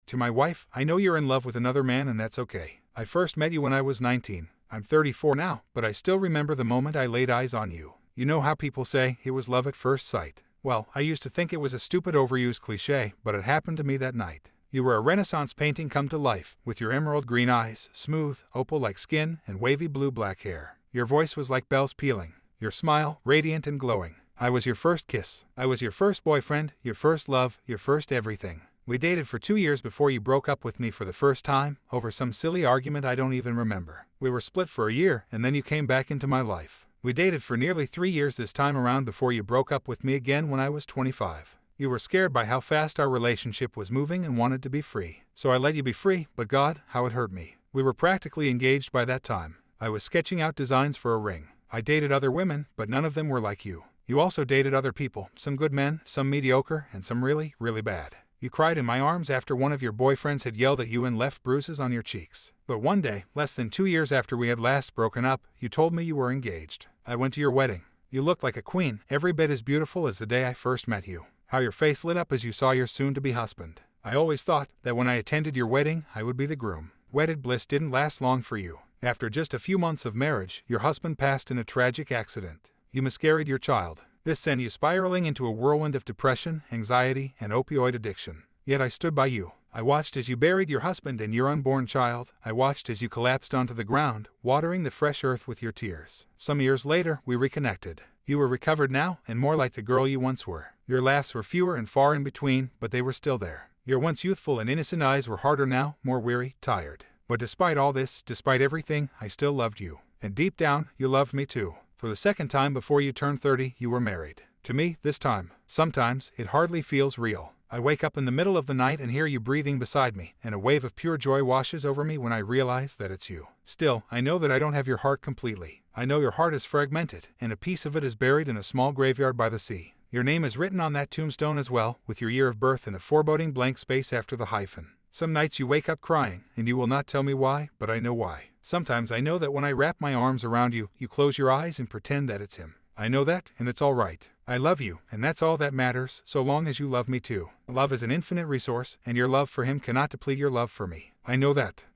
To my wife, I know you're in love with another man and that's okay. I first met you when I was 19. I'm 34 now, but I still remember the moment I laid eyes on you. You know how people say it was love at first sight? Well, I used to think it was a stupid overused cliche, but it happened to me that night. You were a Renaissance painting come to life, with your emerald green eyes, smooth, opal-like skin, and wavy blue-black hair. Your voice was like bells pealing. Your smile, radiant and glowing. I was your first kiss. I was your first boyfriend, your first love, your first everything. We dated for 2 years before you broke up with me for the first time, over some silly argument I don't even remember. We were split for a year, and then you came back into my life. We dated for nearly 3 years this time around before you broke up with me again when I was 25. You were scared by how fast our relationship was moving and wanted to be free. So I let you be free, but God, how it hurt me. We were practically engaged by that time. I was sketching out designs for a ring. I dated other women, but none of them were like you. You also dated other people, some good men, some mediocre, and some really, really bad. You cried in my arms after one of your boyfriends had yelled at you and left bruises on your cheeks. But one day, less than 2 years after we had last broken up, you told me you were engaged. I went to your wedding. You looked like a queen, every bit as beautiful as the day I first met you. How your face lit up as you saw your soon-to-be husband. I always thought that when I attended your wedding, I would be the groom. Wedded bliss didn't last long for you. After just a few months of marriage, your husband passed in a tragic accident. You miscarried your child. This sent you spiraling into a whirlwind of depression, anxiety, and opioid addiction. Yet I stood by you. I watched as you buried your husband and your unborn child. I watched as you collapsed onto the ground, watering the fresh earth with your tears. Some years later, we reconnected. You were recovered now, and more like the girl you once were. Your laughs were fewer and far in between, but they were still there. Your once youthful and innocent eyes were harder now, more weary, tired. But despite all this, despite everything, I still loved you. And deep down, you loved me too. For the second time before you turned 30, you were married. To me, this time. Sometimes, it hardly feels real. I wake up in the middle of the night and hear you breathing beside me, and a wave of pure joy washes over me when I realize that it's you. Still, I know that I don't have your heart completely. I know your heart is fragmented, and a piece of it is buried in a small graveyard by the sea. Your name is written on that tombstone as well, with your year of birth in a foreboding blank space after the hyphen. Some nights you wake up crying, and you will not tell me why, but I know why. Sometimes I know that when I wrap my arms around you, you close your eyes and pretend that it's him. I know that, and it's all right. I love you, and that's all that matters, so long as you love me too. Love is an infinite resource, and your love for him cannot deplete your love for me. I know that.